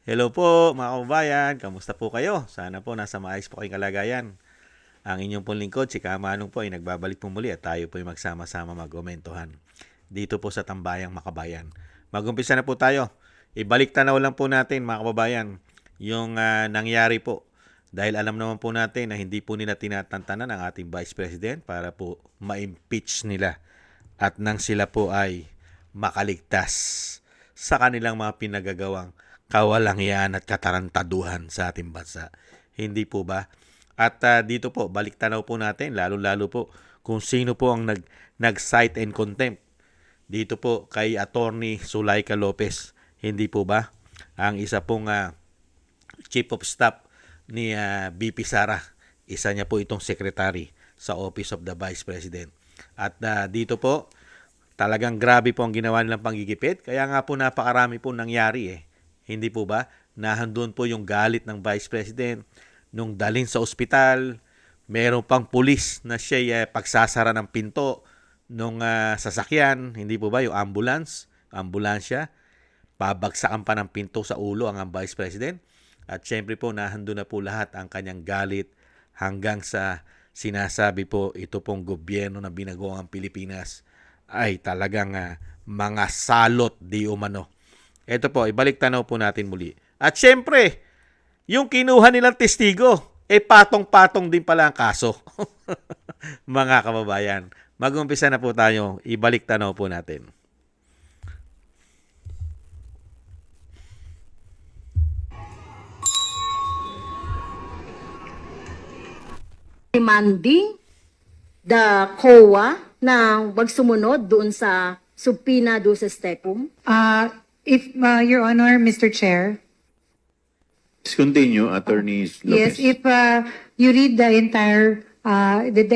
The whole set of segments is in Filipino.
Hello po mga kababayan, kamusta po kayo? Sana po nasa maayos po kayong kalagayan. Ang inyong pong lingkod, si Kamanong po ay nagbabalik po muli at tayo po ay magsama-sama mag-komentuhan dito po sa Tambayang Makabayan. Mag-umpisa na po tayo. Ibalik tanaw lang po natin mga kababayan yung nangyari po. Dahil alam naman po natin na hindi po nila tinatantanan ang ating Vice President para po ma-impeach nila at nang sila po ay makaligtas sa kanilang mga pinagagawang kawalangian at katarantaduhan sa ating bansa. Hindi po ba? At dito po, balik tanaw po natin, lalo-lalo po kung sino po ang nag-cite and contempt. Dito po kay Attorney Zulaika Lopez. Hindi po ba? Ang isa pong Chief of Staff ni VP Sara. Isa niya po itong secretary sa Office of the Vice President. At dito po, talagang grabe po ang ginawa nilang panggigipit. Kaya nga po napakarami po nangyari eh. Hindi po ba? Nahandun po yung galit ng Vice President nung dalhin sa ospital. Meron pang pulis na siya pagsasara ng pinto nung sasakyan. Hindi po ba? Yung ambulansya. Pabagsakan pa ng pinto sa ulo ang Vice President. At syempre po, nahandun na po lahat ang kanyang galit hanggang sa sinasabi po ito pong gobyerno na binago ang Pilipinas ay talagang mga salot di umano. Ito po, ibalik tanaw po natin muli. At syempre, yung kinuha nilang testigo, patong-patong din pala ang kaso. Mga kababayan, mag-umpisa na po tayo, ibalik tanaw po natin. Demanding the COA na wag sumunod doon sa subpina do sa STECUM. If Your Honor, Mr. Chair, Please continue, Attorney yes, Lopez. if you read the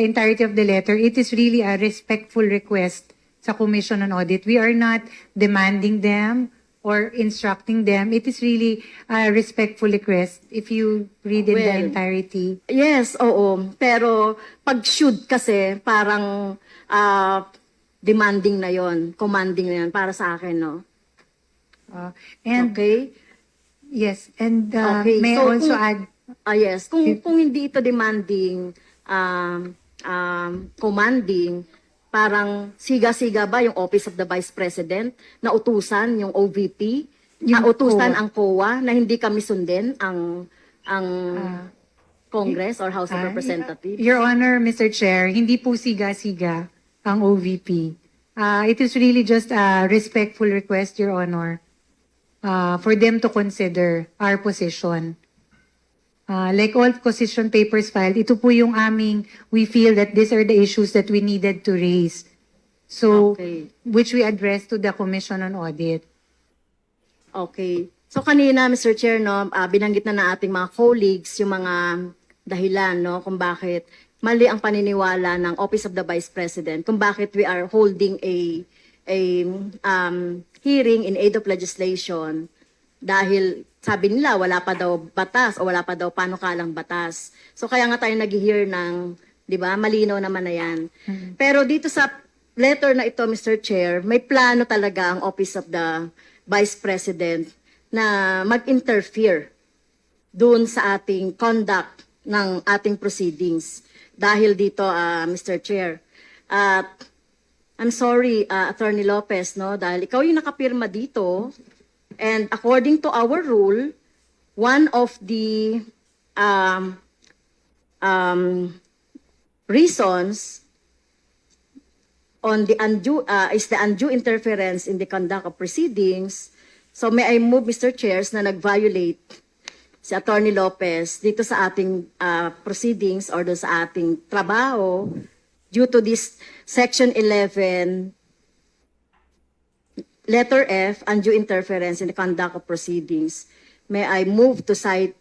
entirety of the letter, it is really a respectful request sa Commission on Audit. We are not demanding them or instructing them. It is really a respectful request if you read in the Well, entirety. Yes, oo. Pero pag should kasi parang demanding na yon, commanding na yon para sa akin, no? And Okay? yes, and Okay, may I so also kung- add. Yes, kung hindi ito demanding, commanding, parang siga-siga ba yung Office of the Vice President na utusan yung OVP, Yung utusan COA. ang COA na hindi kami sundin ang Congress or House of Representatives? Your Honor, Mr. Chair, hindi po siga-siga ang OVP. It is really just a respectful request, Your Honor, for them to consider our position. Like all position papers filed, ito po yung we feel that these are the issues that we needed to raise. So, Okay. which we addressed to the Commission on Audit. Okay. So kanina, Mr. Chair, no, binanggit na ating mga colleagues yung mga dahilan, no, kung bakit mali ang paniniwala ng Office of the Vice President, kung bakit we are holding a hearing in aid of legislation dahil sabi nila wala pa daw batas o wala pa daw panukalang batas. So kaya nga tayo nag-hear ng, 'di ba? Malinaw naman na 'yan. Pero dito sa letter na ito, Mr. Chair, may plano talaga ang Office of the Vice President na mag-interfere doon sa ating conduct ng ating proceedings. Dahil dito, Mr. Chair. At I'm sorry, Attorney Lopez, no, dahil ikaw yung nakapirma dito. And according to our rule, one of the reasons on the undue is the undue interference in the conduct of proceedings. So may I move, Mr. Chairs, na nag-violate si Attorney Lopez dito sa ating proceedings or doon sa ating trabaho due to this Section 11 Letter F, undue interference in the conduct of proceedings. May I move to cite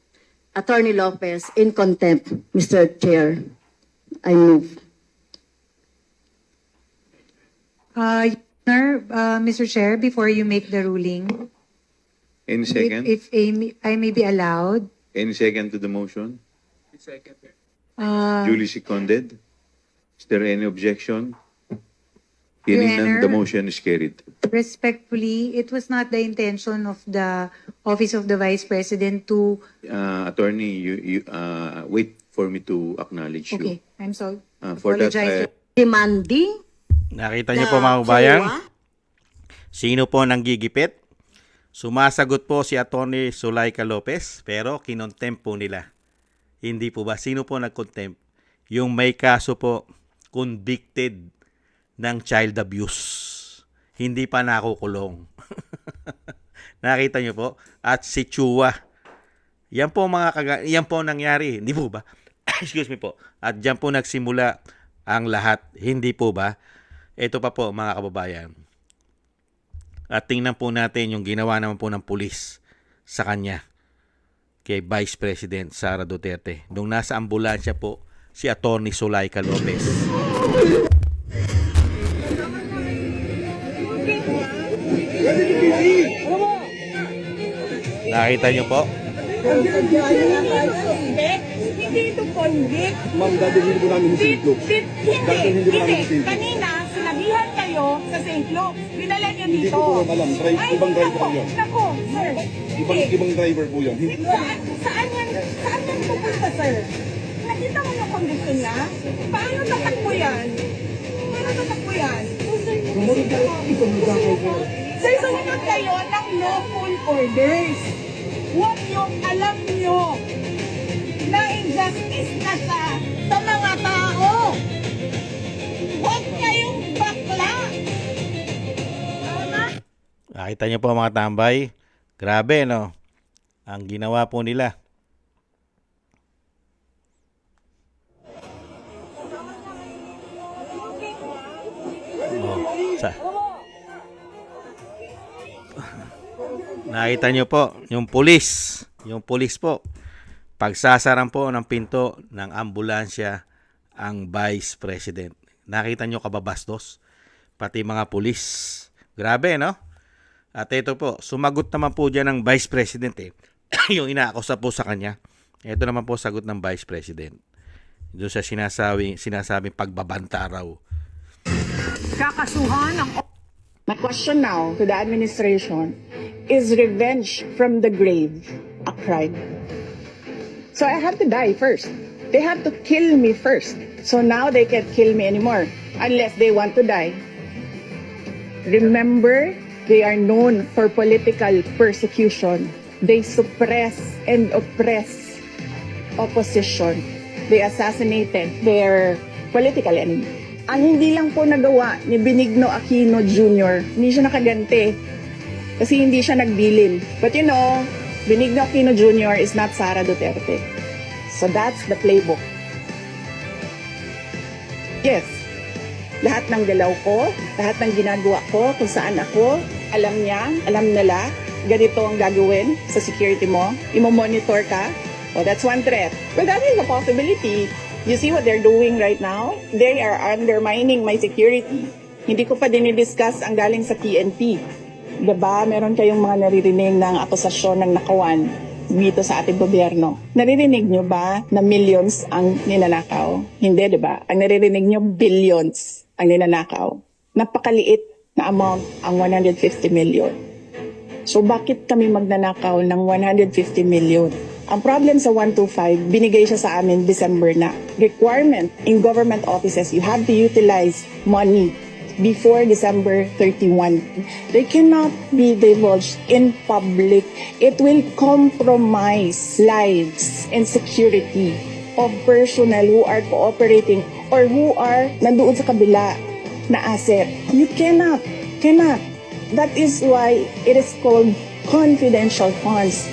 Attorney Lopez in contempt, Mr. Chair? I move. Your Honor, Mr. Chair, before you make the ruling, Any second? if I may be allowed, Any second to the motion? uh, Duly seconded? Is there any objection? Hearing Your none, the Honor. motion is carried. Respectfully, it was not the intention of the Office of the Vice President to... Attorney, wait for me to acknowledge you. Okay, I'm sorry. For that, Apologize. Demanding Nakita niyo po mga kababayan? Sino po nanggigipit? Sumasagot po si Atty. Zulaika Lopez pero kinontempt po nila. Hindi po ba? Sino po nag-contempt? Yung may kaso po convicted ng child abuse. Hindi pa nakukulong. Nakita niyo po? At si Chua. Yan po yan po nangyari. Hindi po ba? Excuse me po. At diyan po nagsimula ang lahat. Hindi po ba? Ito pa po mga kababayan. At tingnan po natin yung ginawa naman po ng pulis sa kanya kay Vice President Sara Duterte. Nung nasa ambulansya po si Atty. Zulaika Lopez. Nakita niyo po? Hindi ito convict. Ma'am, dadalhin po namin sa St. Luke's. Hindi. Kanina, sinabihan kayo sa St. Luke's. Dinala niyo Hindi dito. ko po alam. Ibang driver po yun. Nako, sir. Ibang driver po yun. Saan yan pupunta, sir? Nakita mo yung condition niya? Paano tatakbo yan? Sir, sumunod kayo ng lawful orders. Huwag yung alam nyo na injustice na sa mga tao. Huwag kayong bakla. Nakita niyo po mga tambay? Grabe no? Ang ginawa po nila. Nakita niyo po, yung pulis po, pagsasaran po ng pinto ng ambulansya ang Vice President. Nakita niyo kababastos, pati mga pulis. Grabe, no? At ito po, sumagot naman po dyan ng Vice President yung inaakusa po sa kanya. Ito naman po sagot ng Vice President. Doon sa sinasabing pagbabanta raw. Kakasuhan ang... My question now to the administration, is revenge from the grave a crime? So I have to die first. They have to kill me first. So now they can't kill me anymore unless they want to die. Remember, they are known for political persecution. They suppress and oppress opposition. They assassinated their political enemy. Ang hindi lang po nagawa ni Benigno Aquino Jr., hindi siya nakaganti kasi hindi siya nagbilin. But you know, Benigno Aquino Jr. is not Sara Duterte. So that's the playbook. Yes, lahat ng galaw ko, lahat ng ginagawa ko, kung saan ako, alam niya, alam nila, ganito ang gagawin sa security mo, imo-monitor ka. Oh, that's one threat. But that is a possibility. You see what they're doing right now? They are undermining my security. Hindi ko pa dinidiscuss ang galing sa PNP. Diba, meron kayong mga naririnig ng akusasyon ng nakawan dito sa ating gobyerno. Naririnig nyo ba na millions ang ninanakaw? Hindi, diba? Ang naririnig nyo, billions ang ninanakaw. Napakaliit na amount ang 150 million. So bakit kami magnanakaw ng 150 million? Ang problem sa 125, binigay siya sa amin December na. Requirement in government offices, you have to utilize money before December 31. They cannot be divulged in public. It will compromise lives and security of personnel who are cooperating or who are nandoon sa kabila na asset. You cannot. That is why it is called confidential funds.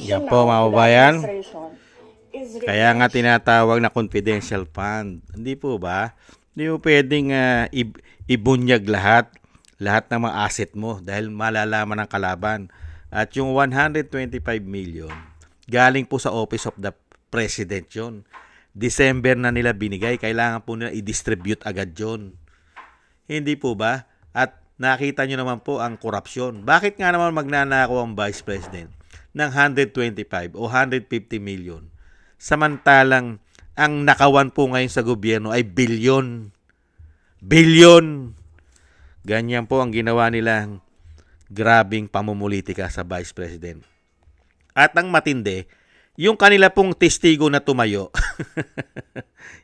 Yan po mga kababayan. Kaya nga tinatawag na confidential fund. Hindi po ba? Hindi mo pwedeng ibunyag lahat ng mga asset mo dahil malalaman ng kalaban. At yung 125 million, galing po sa Office of the President yun. December na nila binigay, kailangan po nila i-distribute agad yun. Hindi po ba? At nakita nyo naman po ang korupsyon. Bakit nga naman magnanakaw ang Vice President ng 125 o 150 million? Samantalang ang nakawan po ngayon sa gobyerno ay bilyon. Ganyan po ang ginawa nilang grabing pamumulitika sa Vice President. At ang matindi, yung kanila pong testigo na tumayo,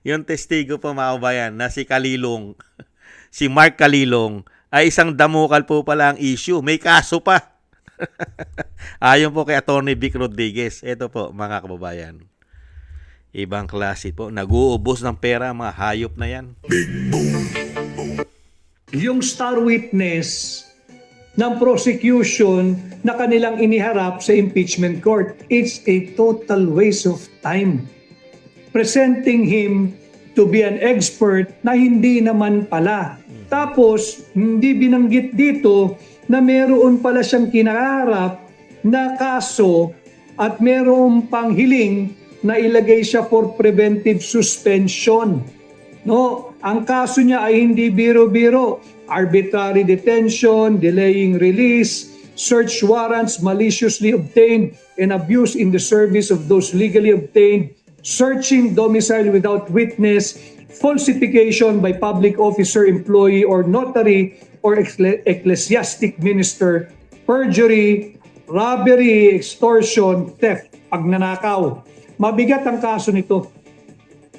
yung testigo po mga kabayan na si Kalilong, si Mark Kalilong, ay isang damukal po pala ang issue. May kaso pa. Ayon po kay Attorney Vic Rodriguez. Ito po mga kababayan. Ibang klase po. Nag-uubos ng pera ang mga hayop na yan. Yung star witness ng prosecution na kanilang iniharap sa impeachment court. It's a total waste of time. Presenting him to be an expert na hindi naman pala. Tapos, hindi binanggit dito na meron pala siyang kinaharap na kaso at meron pang hiling na ilagay siya for preventive suspension. No, ang kaso niya ay hindi biro-biro. Arbitrary detention, delaying release, search warrants maliciously obtained and abuse in the service of those legally obtained, searching domicile without witness, falsification by public officer, employee, or notary, or ecclesiastic minister, perjury, robbery, extortion, theft, pagnanakaw. Mabigat ang kaso nito.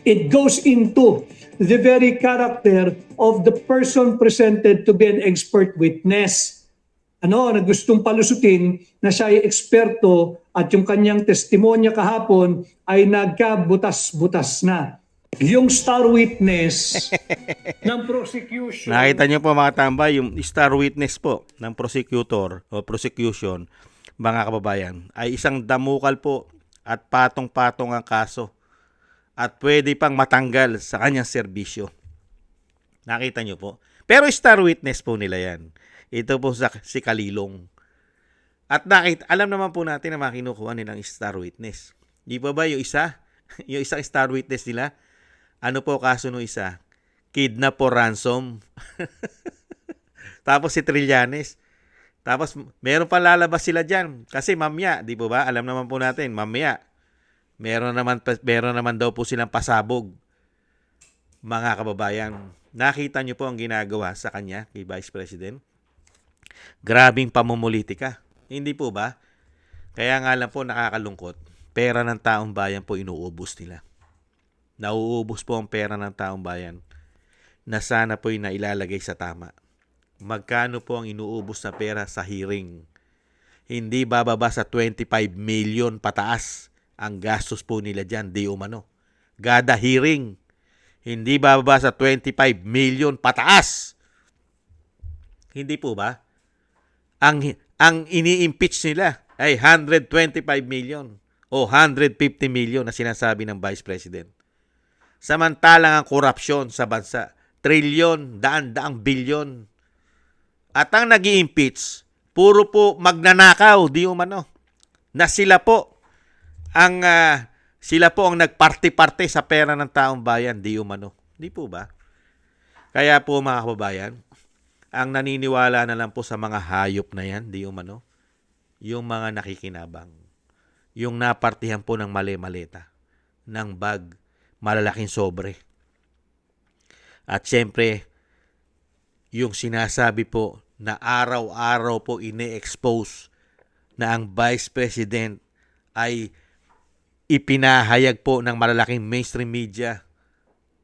It goes into the very character of the person presented to be an expert witness. Na gustong palusutin na siya ay eksperto at yung kanyang testimonya kahapon ay nagkabutas-butas na. Yung star witness ng prosecution. Nakita niyo po mga tambay, yung star witness po ng prosecutor o prosecution, mga kababayan, ay isang damukal po at patong-patong ang kaso. At pwede pang matanggal sa kanyang serbisyo. Nakita nyo po. Pero star witness po nila yan. Ito po si Kalilong. At alam naman po natin na makinukuha nilang star witness. Di ba yung isa? Yung isang star witness nila? Ano po kaso nung isa? Kidnap or ransom. Tapos si Trillanes. Tapos meron pa lalabas sila dyan. Kasi mamaya, di po ba? Alam naman po natin, mamaya. Meron naman daw po silang pasabog. Mga kababayan, nakita niyo po ang ginagawa sa kanya, kay Vice President. Grabing pamumulitika. Hindi po ba? Kaya nga lang po nakakalungkot. Pera ng taong bayan po inuubos nila. Nauubos po ang pera ng taong bayan na sana po yung nailalagay sa tama. Magkano po ang inuubos na pera sa hearing? Hindi bababa sa 25 million pataas. Ang gastos po nila dyan, di umano. Gada hearing, hindi bababa sa 25 million pataas. Hindi po ba? Ang ini-impeach nila ay 125 million o 150 million na sinasabi ng Vice President. Samantalang ang korupsyon sa bansa, trilyon, daan-daang bilyon. At ang nag-i-impeach, puro po magnanakaw, di umano. Na sila po ang nagparti-parte sa pera ng taong bayan, di umano. Di po ba? Kaya po mga kababayan, ang naniniwala na lang po sa mga hayop na yan, di umano, yung mga nakikinabang. Yung napartihan po ng mali-maleta, ng bag, malalaking sobre. At syempre, yung sinasabi po na araw-araw po ine-expose na ang Vice President ay ipinahayag po ng malalaking mainstream media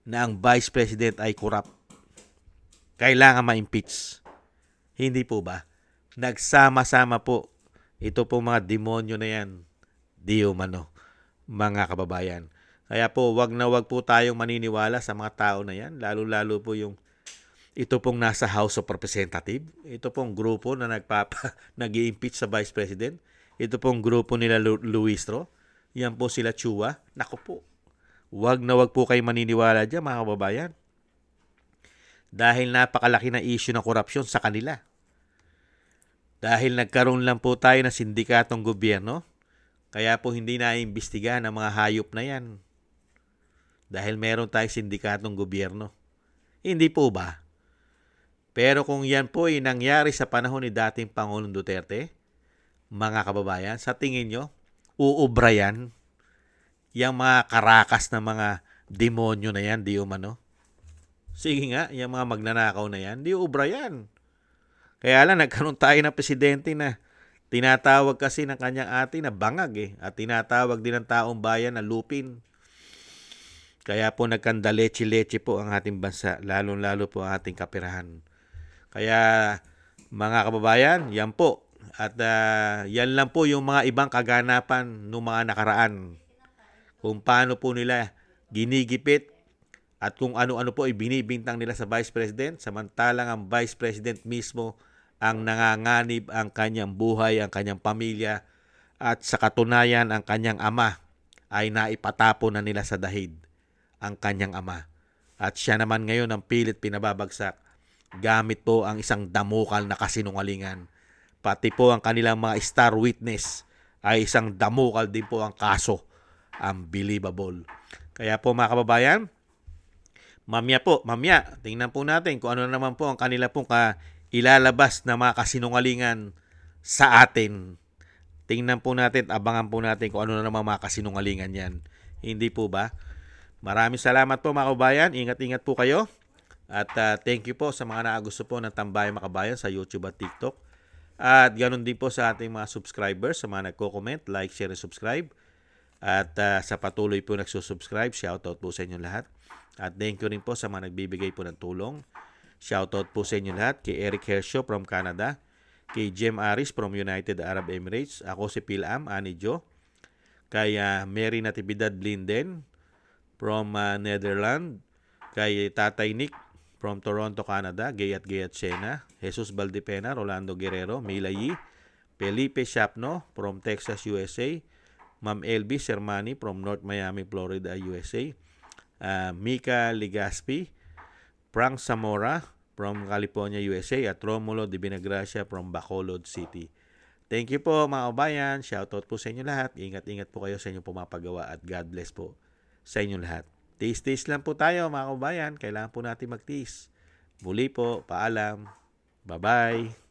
na ang Vice President ay corrupt. Kailangan ma-impeach. Hindi po ba? Nagsama-sama po. Ito po mga demonyo na yan. Di umano, mga kababayan. Kaya po, wag na wag po tayong maniniwala sa mga tao na yan. Lalo-lalo po ito pong nasa House of Representatives. Ito pong grupo na nag-i-impeach sa Vice President. Ito pong grupo nila Luistro. Yan po sila Chua. Naku po. Wag na wag po kayo maniniwala dyan, mga kababayan. Dahil napakalaki na issue ng korupsyon sa kanila. Dahil nagkaroon lang po tayo ng sindikatong gobyerno, kaya po hindi naiimbestigahan ang mga hayop na yan. Dahil meron tayong sindikatong gobyerno. Hindi po ba? Pero kung yan po ay nangyari sa panahon ni dating Pangulong Duterte, mga kababayan, sa tingin nyo, uubra yan? Yung mga karakas na mga demonyo na yan, di umano? Sige nga, yung mga magnanakaw na yan, di uubra yan. Kaya lang, nagkaroon tayo ng presidente na tinatawag kasi ng kanyang ate na bangag at tinatawag din ng taong bayan na lupin. Kaya po nagkanda leche-leche po ang ating bansa, lalong-lalo po ang ating kapirahan. Kaya mga kababayan, yan po. At yan lang po yung mga ibang kaganapan ng mga nakaraan. Kung paano po nila ginigipit at kung ano-ano po ibinibintang nila sa Vice President, samantalang ang Vice President mismo ang nanganganib ang kanyang buhay, ang kanyang pamilya, at sa katunayan ang kanyang ama ay naipatapo na nila sa dahig ang kanyang ama. At siya naman ngayon ang pilit pinababagsak gamit po ang isang damukal na kasinungalingan. Pati po ang kanilang mga star witness ay isang damukal din po ang kaso. Unbelievable. Kaya po mga kababayan, mamya, tingnan po natin kung ano naman po ang kanila pong ilalabas na mga kasinungalingan sa atin. Tingnan po natin, abangan po natin kung ano na naman mga kasinungalingan yan. Hindi po ba? Maraming salamat po mga kababayan. Ingat-ingat po kayo. At thank you po sa mga nakagusto po ng Tambayan Mga Kabayan sa YouTube at TikTok. At ganoon din po sa ating mga subscribers, sa mga nagko-comment, like, share, and subscribe. At sa patuloy po nagsusubscribe, shoutout po sa inyo lahat. At thank you rin po sa mga nagbibigay po ng tulong. Shoutout po sa inyo lahat. Kay Eric Hershaw from Canada. Kay Jem Aris from United Arab Emirates. Ako si Pilam, Ani Jo. Kay Mary Natividad Blinden from Netherlands. Kay Tatay Nick from Toronto, Canada. Gayat Sena. Jesus Valdepena, Rolando Guerrero, Mila Yi. Felipe Shapno from Texas, USA. Ma'am Elby Sermani from North Miami, Florida, USA. Mika Ligaspi, Frank Zamora from California, USA, at Romulo de Binagracia from Bacolod City. Thank you po mga kabayan. Shoutout po sa inyo lahat. Ingat-ingat po kayo sa inyong pumapagawa at God bless po sa inyo lahat. Tiis-tiis lang po tayo mga kabayan. Kailangan po natin magtiis. Muli po, paalam. Bye-bye.